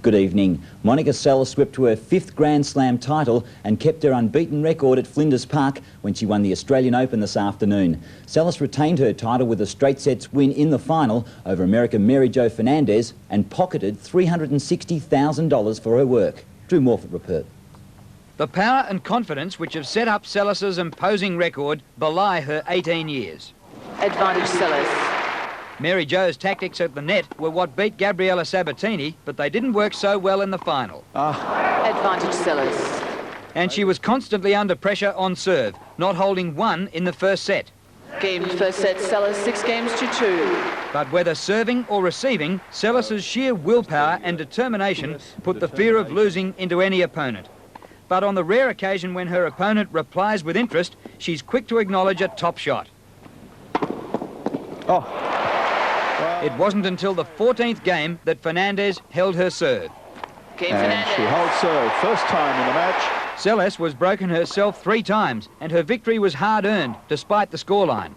Good evening. Monica Seles swept to her 5th Grand Slam title and kept her unbeaten record at Flinders Park when she won the Australian Open this afternoon. Seles retained her title with a straight sets win in the final over American Mary Jo Fernandez and pocketed $360,000 for her work. Drew Morfitt reports. The power and confidence which have set up Seles's imposing record belie her 18 years. Advantage Seles. Mary Jo's tactics at the net were what beat Gabriela Sabatini, but they didn't work so well in the final. Advantage Seles. And she was constantly under pressure on serve, not holding one in the first set. Game first set, Seles 6 games to 2. But whether serving or receiving, Seles's sheer willpower and determination put the fear of losing into any opponent. But on the rare occasion when her opponent replies with interest, she's quick to acknowledge a top shot. It wasn't until the 14th game that Fernandez held her serve. Game And Fernandez. she holds serve, first time in the match. Seles was broken herself 3 times, and her victory was hard-earned, despite the scoreline.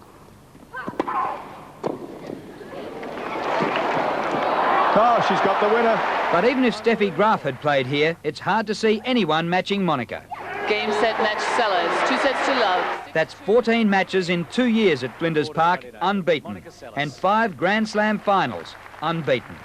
Oh, she's got the winner. But even if Steffi Graf had played here, it's hard to see anyone matching Monica. Game set match Seles, 2 sets to love. That's 14 matches in 2 years at Flinders Park, unbeaten, and 5 Grand Slam finals, unbeaten.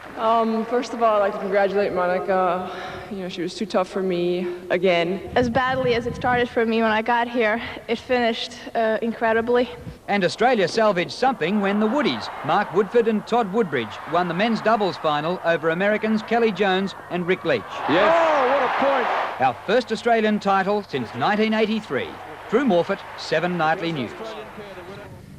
First of all, I'd like to congratulate Monica. You know, she was too tough for me again. As badly as it started for me when I got here, it finished incredibly. And Australia salvaged something when the Woodies, Mark Woodford and Todd Woodbridge, won the men's doubles final over Americans Kelly Jones and Rick Leach. Yes. Oh, what a point. Our first Australian title since 1983. Drew Morfitt, 7 Nightly News.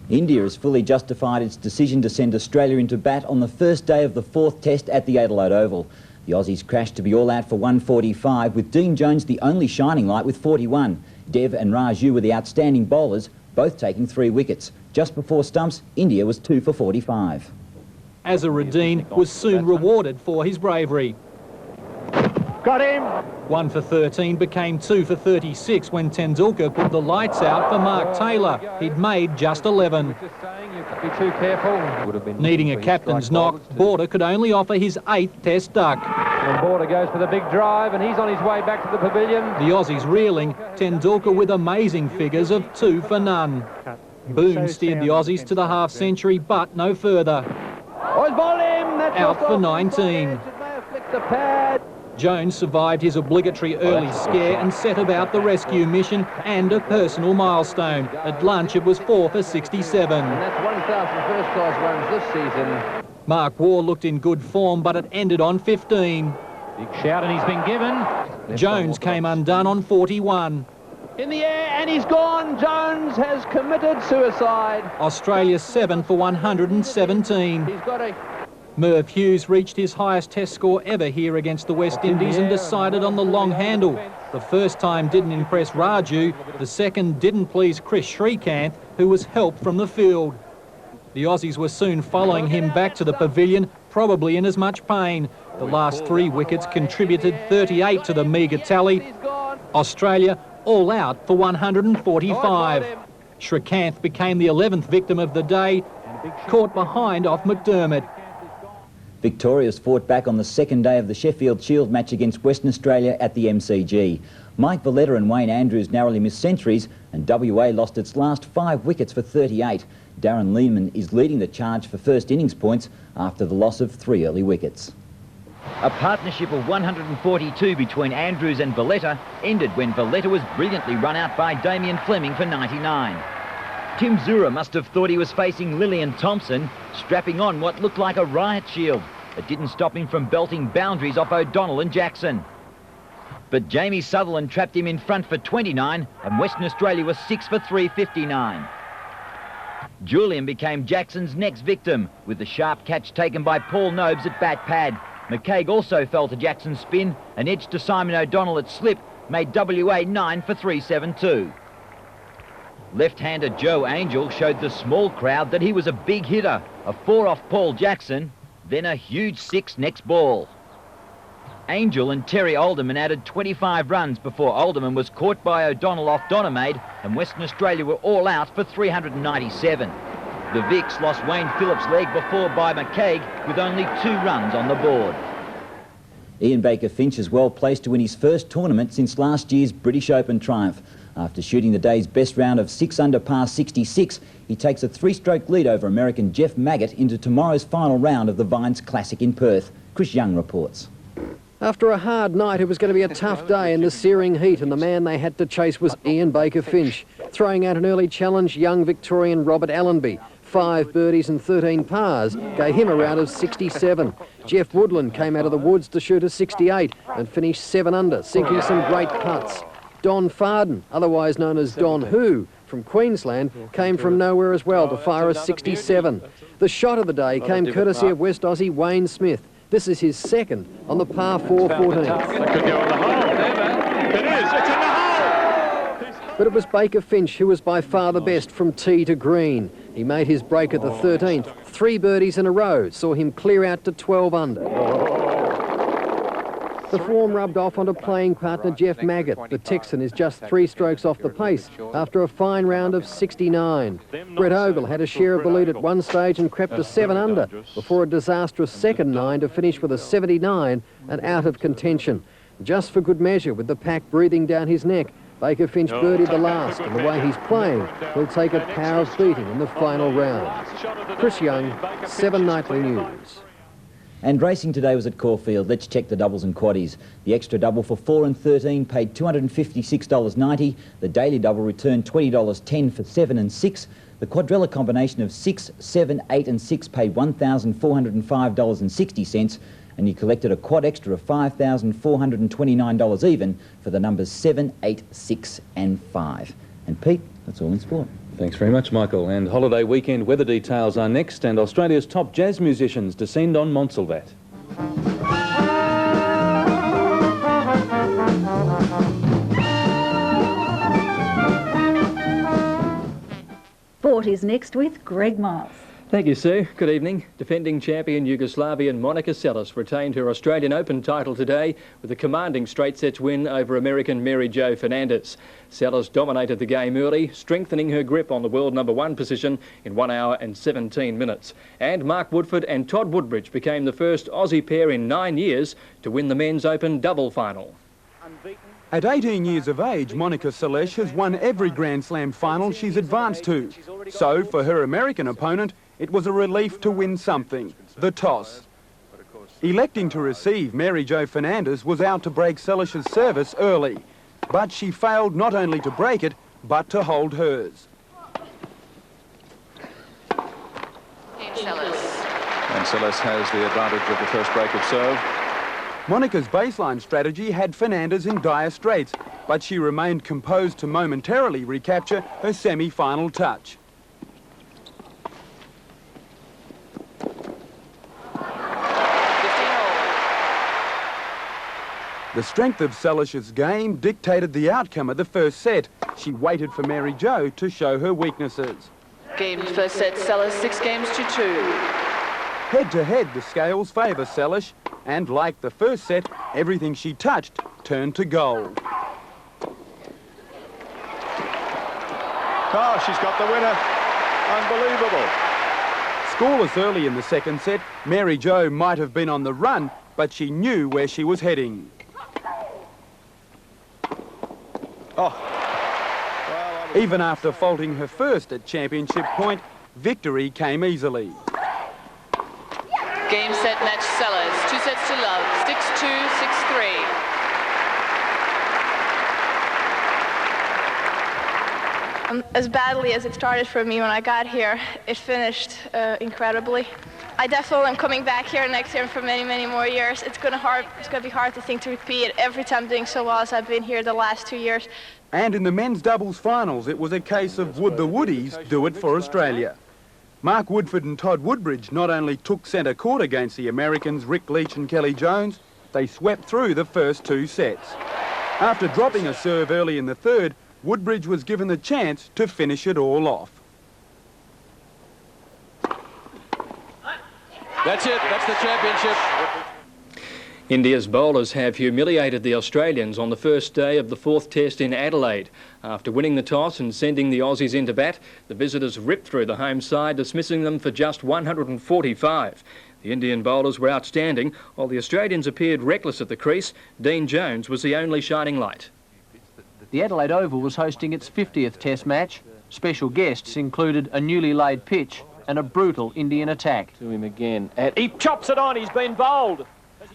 India has fully justified its decision to send Australia into bat on the first day of the 4th Test at the Adelaide Oval. The Aussies crashed to be all out for 145, with Dean Jones the only shining light with 41. Dev and Raju were the outstanding bowlers, both taking 3 wickets. Just before stumps, India was 2 for 45. Azharuddin was soon rewarded for his bravery. Got him. 1 for 13 became 2 for 36 when Tendulkar put the lights out for Mark Taylor. He'd made just 11. Be too careful. Needing a captain's knock, Border could only offer his 8th Test duck. And Border goes for the big drive, and he's on his way back to the pavilion. The Aussies reeling, Tendulkar with amazing figures of 2 for none. Boone steered the Aussies to the half-century, but no further. Out for 19. Jones survived his obligatory early scare and set about the rescue mission and a personal milestone. At lunch, it was 4 for 67. And that's 1,000 first-class runs this season. Mark Waugh looked in good form, but it ended on 15. Big shout, and he's been given. Jones came undone on 41. In the air, and he's gone. Jones has committed suicide. Australia 7 for 117. He's got a... Merv Hughes reached his highest Test score ever here against the West Indies and decided on the long handle. The first time didn't impress Raju, the second didn't please Chris Srikanth, who was helped from the field. The Aussies were soon following him back to the pavilion, probably in as much pain. The last 3 wickets contributed 38 to the meagre tally. Australia all out for 145. Srikanth became the 11th victim of the day, caught behind off McDermott. Victoria's fought back on the second day of the Sheffield Shield match against Western Australia at the MCG. Mike Valletta and Wayne Andrews narrowly missed centuries, and WA lost its last 5 wickets for 38. Darren Lehmann is leading the charge for first innings points after the loss of 3 early wickets. A partnership of 142 between Andrews and Valletta ended when Valletta was brilliantly run out by Damien Fleming for 99. Tim Zura must have thought he was facing Lillian Thompson, strapping on what looked like a riot shield. It didn't stop him from belting boundaries off O'Donnell and Jackson. But Jamie Sutherland trapped him in front for 29, and Western Australia was 6 for 359. Julian became Jackson's next victim, with the sharp catch taken by Paul Nobes at bat pad. McCaig also fell to Jackson's spin, and edge to Simon O'Donnell at slip made WA 9 for 372. Left-hander Joe Angel showed the small crowd that he was a big hitter. A 4 off Paul Jackson, then a huge 6 next ball. Angel and Terry Alderman added 25 runs before Alderman was caught by O'Donnell off Donamaid, and Western Australia were all out for 397. The Vicks lost Wayne Phillips' leg before by McCaig with only 2 runs on the board. Ian Baker Finch is well placed to win his first tournament since last year's British Open triumph. After shooting the day's best round of 6 under par 66, he takes a 3-stroke lead over American Jeff Maggott into tomorrow's final round of the Vines Classic in Perth. Chris Young reports. After a hard night, it was going to be a tough day in the searing heat, and the man they had to chase was Ian Baker Finch. Throwing out an early challenge, young Victorian Robert Allenby. 5 birdies and 13 pars gave him a round of 67. Jeff Woodland came out of the woods to shoot a 68 and finished 7 under, sinking some great putts. Don Farden, otherwise known as Don Who, from Queensland, came from nowhere as well to fire a 67. The shot of the day came courtesy of West Aussie Wayne Smith. This is his second on the par 4 14. That could go in the hole. It is. It's in the hole. But it was Baker Finch who was by far the best from tee to green. He made his break at the 13th. 3 birdies in a row saw him clear out to 12 under. The form rubbed off onto playing partner Jeff Maggott. The Texan is just 3 strokes off the pace after a fine round of 69. Brett Ogle had a share of the lead at one stage and crept to 7 under before a disastrous second 9 to finish with a 79 and out of contention. Just for good measure, with the pack breathing down his neck, Baker Finch birdied the last, and the way he's playing, he'll take a power of beating in the final round. Chris Young, 7 Nightly News. And racing today was at Caulfield. Let's check the doubles and quaddies. The extra double for 4 and 13 paid $256.90. The daily double returned $20.10 for 7 and 6. The quadrilla combination of 6, 7, 8 and 6 paid $1,405.60. And you collected a quad extra of $5,429 even for the numbers 7, 8, 6 and 5. And Pete, that's all in sport. Thanks very much, Michael. And holiday weekend weather details are next, and Australia's top jazz musicians descend on Montsalvat. Sport is next with Greg Miles. Thank you, Sue. Good evening. Defending champion Yugoslavian Monica Seles retained her Australian Open title today with a commanding straight sets win over American Mary Jo Fernandez. Seles dominated the game early, strengthening her grip on the world #1 position in 1 hour and 17 minutes. And Mark Woodford and Todd Woodbridge became the first Aussie pair in 9 years to win the men's Open double final. At 18 years of age, Monica Seles has won every Grand Slam final she's advanced to. So, for her American opponent, it was a relief to win something, the toss. Electing to receive, Mary Jo Fernandez was out to break Seles's service early, but she failed not only to break it, but to hold hers. And Seles has the advantage of the first break of serve. Monica's baseline strategy had Fernandez in dire straits, but she remained composed to momentarily recapture her semi-final touch. The strength of Seles's game dictated the outcome of the first set. She waited for Mary Jo to show her weaknesses. Game first set, Seles 6 games to 2. Head-to-head, the scales favour Seles, and like the first set, everything she touched turned to gold. Oh, she's got the winner. Unbelievable. Scoreless early in the second set, Mary Jo might have been on the run, but she knew where she was heading. Even after faulting her first at championship point, victory came easily. Game, set, match, Seles. 2 sets to love. 6-2, 6-3. As badly as it started for me when I got here, it finished incredibly. I definitely am coming back here next year for many, many more years. It's going to be hard to think to repeat it every time doing so well as I've been here the last 2 years. And in the men's doubles finals, it was a case of would the Woodies do it for Australia. Mark Woodford and Todd Woodbridge not only took centre court against the Americans Rick Leach and Kelly Jones, they swept through the first 2 sets. After dropping a serve early in the third, Woodbridge was given the chance to finish it all off. That's it. That's the championship. India's bowlers have humiliated the Australians on the first day of the 4th Test in Adelaide. After winning the toss and sending the Aussies into bat, the visitors ripped through the home side, dismissing them for just 145. The Indian bowlers were outstanding, while the Australians appeared reckless at the crease. Dean Jones was the only shining light. The Adelaide Oval was hosting its 50th Test match. Special guests included a newly laid pitch and a brutal Indian attack. To him again, and he chops it on, he's been bowled.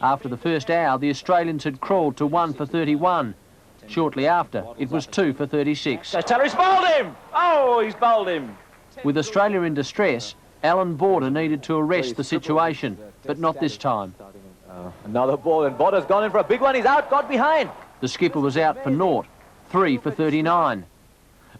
After the first hour, the Australians had crawled to 1 for 31. Shortly after, it was 2 for 36. So Taylor's bowled him! Oh, he's bowled him. With Australia in distress, Alan Border needed to arrest the situation, but not this time. Another ball, and Border's gone in for a big one. He's out, got behind. The skipper was out for naught, 3 for 39.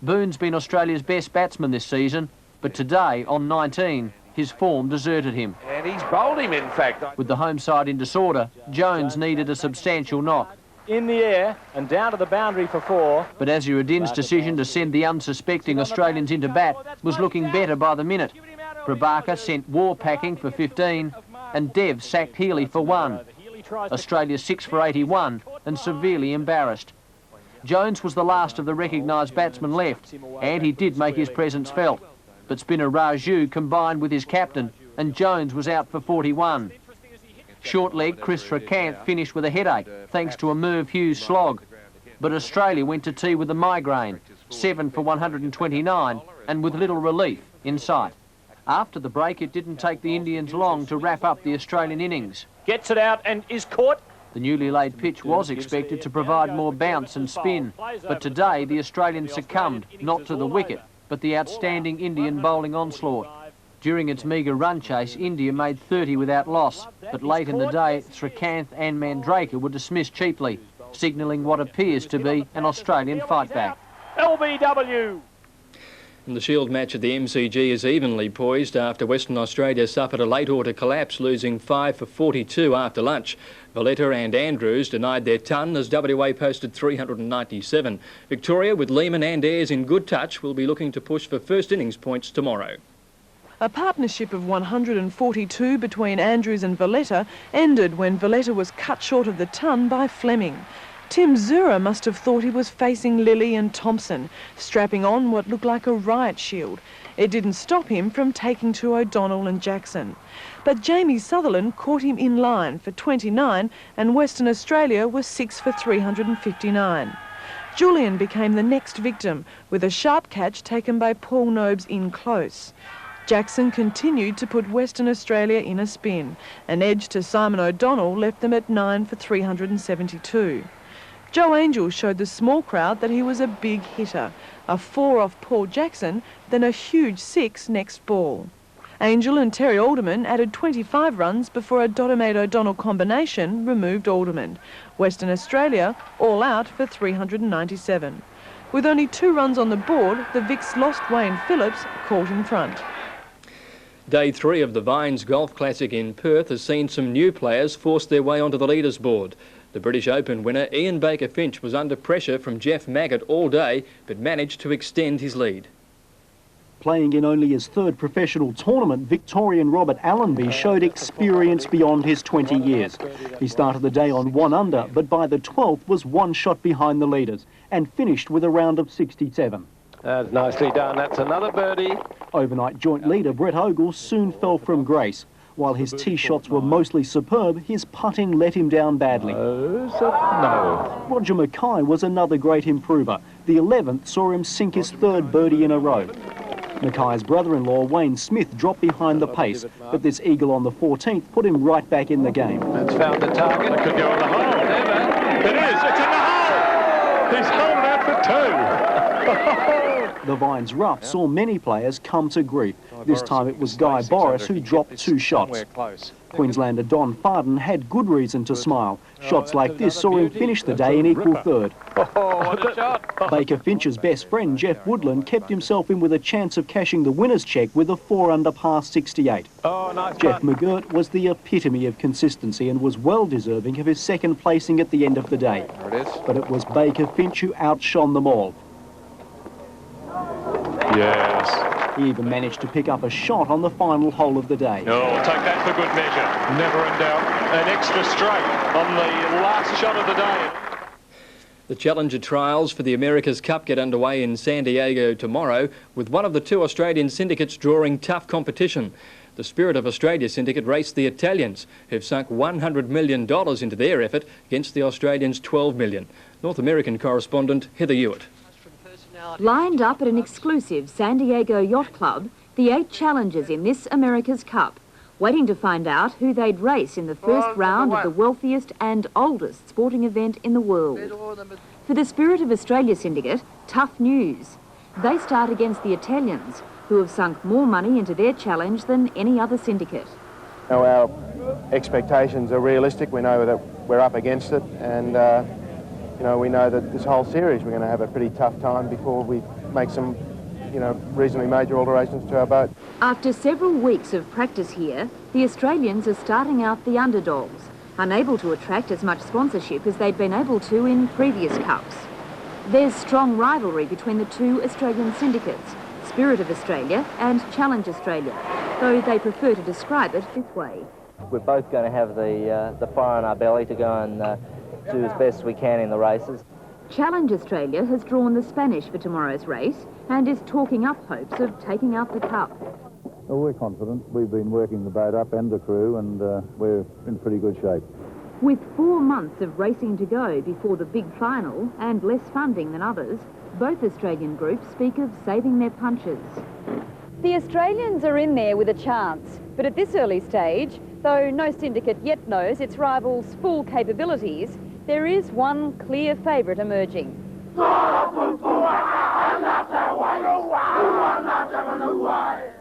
Boone's been Australia's best batsman this season, but today, on 19, his form deserted him. And he's bowled him, in fact. With the home side in disorder, Jones needed a substantial knock. In the air and down to the boundary for 4. But Azharuddin's decision to send the unsuspecting Australians into bat was looking better by the minute. Prabhakar sent War packing for 15 and Dev sacked Healy for 1. Australia 6 for 81 and severely embarrassed. Jones was the last of the recognised batsmen left, and he did make his presence felt. But spinner Raju combined with his captain, and Jones was out for 41. Short leg Chris Srikanth finished with a headache, thanks to a Merv Hughes slog. But Australia went to tea with a migraine, 7 for 129, and with little relief in sight. After the break, it didn't take the Indians long to wrap up the Australian innings. Gets it out and is caught. The newly laid pitch was expected to provide more bounce and spin, but today the Australians succumbed not to the wicket, but the outstanding Indian bowling onslaught. During its meagre run chase, India made 30 without loss, but late in the day, Srikanth and Mandraker were dismissed cheaply, signalling what appears to be an Australian fight-back. LBW! And the Shield match at the MCG is evenly poised after Western Australia suffered a late order collapse, losing 5 for 42 after lunch. Valletta and Andrews denied their ton as WA posted 397. Victoria, with Lehmann and Ayres in good touch, will be looking to push for first innings points tomorrow. A partnership of 142 between Andrews and Valletta ended when Valletta was cut short of the ton by Fleming. Tim Zura must have thought he was facing Lilly and Thompson, strapping on what looked like a riot shield. It didn't stop him from taking to O'Donnell and Jackson. But Jamie Sutherland caught him in line for 29 and Western Australia was 6 for 359. Julian became the next victim with a sharp catch taken by Paul Nobes in close. Jackson continued to put Western Australia in a spin. An edge to Simon O'Donnell left them at 9 for 372. Joe Angel showed the small crowd that he was a big hitter. A 4 off Paul Jackson, then a huge 6 next ball. Angel and Terry Alderman added 25 runs before a Dodemaide-O'Donnell combination removed Alderman. Western Australia all out for 397. With only 2 runs on the board, the Vicks lost Wayne Phillips caught in front. Day 3 of the Vines Golf Classic in Perth has seen some new players force their way onto the leaders board. The British Open winner Ian Baker Finch was under pressure from Jeff Maggott all day, but managed to extend his lead. Playing in only his 3rd professional tournament, Victorian Robert Allenby showed experience beyond his 20 years. He started the day on 1 under, but by the 12th was 1 shot behind the leaders and finished with a round of 67. That's nicely done. That's another birdie. Overnight joint leader Brett Ogle soon fell from grace. While his tee shots were mostly superb, his putting let him down badly. No. Roger Mackay was another great improver. The 11th saw him sink his 3rd birdie in a row. Mackay's brother-in-law, Wayne Smith, dropped behind the pace, but this eagle on the 14th put him right back in the game. That's found the target. It could go in the hole. It is. It's in the hole. He's held it out for 2. The Vines rough saw many players come to grief. This time it was Guy Boris who dropped 2 shots. Queenslander Don Farden had good reason to smile. Shots like this saw him finish the day in equal 3rd. What a shot. Baker Finch's best friend, Jeff Woodland, kept himself in with a chance of cashing the winner's cheque with a 4 under par 68. Jeff McGirt was the epitome of consistency and was well deserving of his 2nd placing at the end of the day. But it was Baker Finch who outshone them all. Yes. He even managed to pick up a shot on the final hole of the day. Oh, we'll take that for good measure. Never in doubt. An extra straight on the last shot of the day. The Challenger trials for the America's Cup get underway in San Diego tomorrow, with one of the 2 Australian syndicates drawing tough competition. The Spirit of Australia syndicate raced the Italians, who've sunk $100 million into their effort against the Australians' $12 million. North American correspondent Heather Hewitt. Lined up at an exclusive San Diego Yacht Club, the 8 challengers in this America's Cup, waiting to find out who they'd race in the first round of the wealthiest and oldest sporting event in the world. For the Spirit of Australia syndicate, tough news. They start against the Italians, who have sunk more money into their challenge than any other syndicate. Now our expectations are realistic. We know that we're up against it, and you know, we know that this whole series we're going to have a pretty tough time before we make some, you know, reasonably major alterations to our boat. After several weeks of practice here, the Australians are starting out the underdogs, unable to attract as much sponsorship as they'd been able to in previous cups. There's strong rivalry between the 2 Australian syndicates, Spirit of Australia and Challenge Australia, though they prefer to describe it this way. We're both going to have the fire in our belly to go and do as best we can in the races. Challenge Australia has drawn the Spanish for tomorrow's race and is talking up hopes of taking out the cup. Well, we're confident. We've been working the boat up and the crew, and we're in pretty good shape. With 4 months of racing to go before the big final and less funding than others, both Australian groups speak of saving their punches. The Australians are in there with a chance, but at this early stage, though no syndicate yet knows its rivals' full capabilities, there is one clear favourite emerging.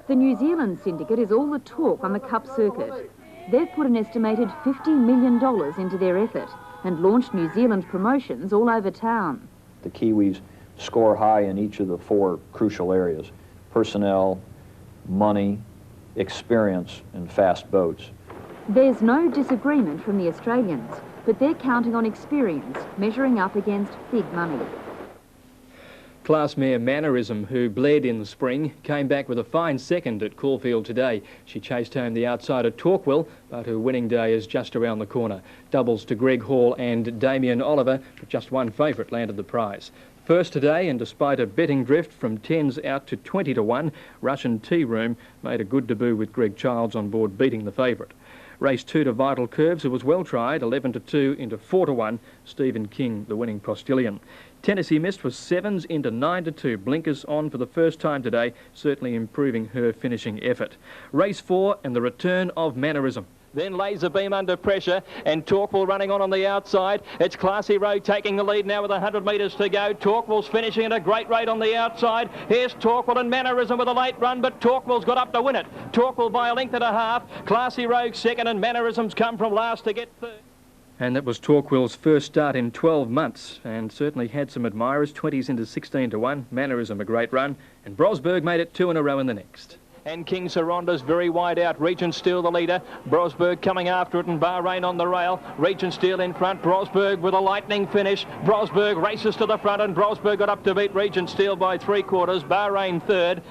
The New Zealand syndicate is all the talk on the Cup circuit. They've put an estimated $50 million into their effort and launched New Zealand promotions all over town. The Kiwis score high in each of the 4 crucial areas: personnel, money, experience, and fast boats. There's no disagreement from the Australians, but they're counting on experience, measuring up against big money. Class mare Mannerism, who bled in the spring, came back with a fine second at Caulfield today. She chased home the outsider Torquil, but her winning day is just around the corner. Doubles to Greg Hall and Damien Oliver, but just one favourite landed the prize. First today, and despite a betting drift from 10s out to 20 to 1, Russian Tea Room made a good debut with Greg Childs on board beating the favourite. Race 2 to Vital Curves, who was well tried, 11 to 2 into 4 to 1, Stephen King, the winning postilion. Tennessee Mist was 7s into 9 to 2. Blinkers on for the first time today, certainly improving her finishing effort. Race 4 and the return of Mannerism. Then Laser Beam under pressure, and Torquil running on the outside. It's Classy Rogue taking the lead now with 100 metres to go. Torquil's finishing at a great rate on the outside. Here's Torquil and Mannerism with a late run, but Torquil's got up to win it. Torquil by a length and a half. Classy Rogue second, and Mannerism's come from last to get third. And that was Torquil's first start in 12 months, and certainly had some admirers, 20s into 16 to 1. Mannerism a great run, and Brosberg made it 2 in a row in the next. And King Saronda's very wide out. Regent Steel the leader. Brosberg coming after it, and Bahrain on the rail. Regent Steel in front. Brosberg with a lightning finish. Brosberg races to the front, and Brosberg got up to beat Regent Steel by 3/4. Bahrain third.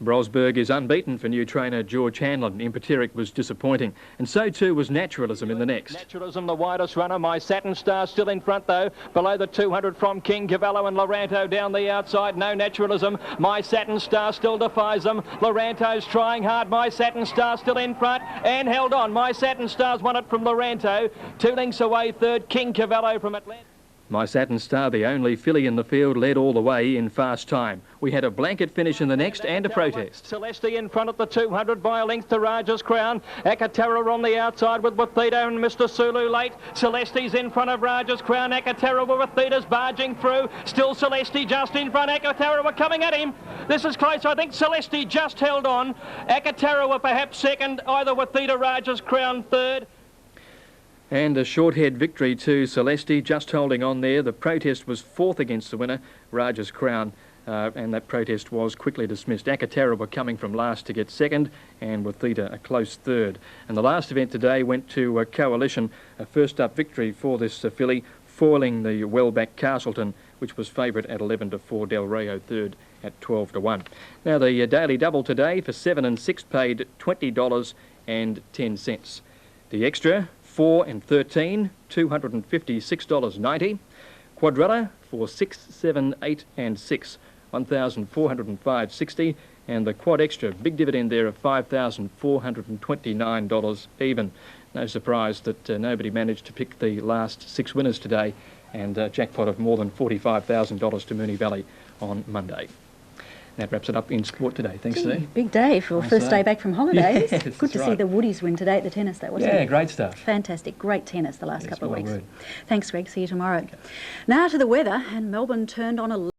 Brosberg is unbeaten for new trainer George Hanlon. Impeteric was disappointing, and so too was Naturalism in the next. Naturalism, the widest runner. My Satin Star still in front though. Below the 200 from King, Cavallo and Loranto down the outside. No Naturalism. My Satin Star still defies them. Loranto's trying hard. My Satin Star still in front and held on. My Satin Star's won it from Loranto. 2 lengths away third, King Cavallo from Atlanta. My Satin Star, the only filly in the field, led all the way in fast time. We had a blanket finish in the next and a protest. Celeste in front at the 200 by a length to Raja's Crown. Akatara on the outside with Wathita and Mr. Sulu late. Celeste's in front of Raja's Crown. Akatara with Wathita's barging through. Still Celeste just in front. Akatara were coming at him. This is close. I think Celeste just held on. Akatara were perhaps second. Either Wathita, Raja's Crown third. And a short-haired victory to Celeste, just holding on there. The protest was 4th against the winner, Raja's Crown, and that protest was quickly dismissed. Akatara were coming from last to get 2nd, and Wathita a close 3rd. And the last event today went to Coalition, a first-up victory for this filly, foiling the well-backed Castleton, which was favourite at 11 to 4, Del Rayo 3rd at 12 to 1. Now the daily double today for 7 and 6 paid $20.10. The extra, 4 and 13, $256.90. Quadrella for 6, 7, 8 and 6, $1,405.60. and the Quad Extra, big dividend there of $5,429 even. No surprise that nobody managed to pick the last 6 winners today, and a jackpot of more than $45,000 to Moonee Valley on Monday. That wraps it up in sport today. Thanks, Steve. Big day for first day back from holidays. Yes, Good to see the Woodies win today at the tennis, that wasn't it? Yeah, great stuff. Fantastic. Great tennis the last couple of weeks. Word. Thanks, Greg. See you tomorrow. Now to the weather, and Melbourne turned on a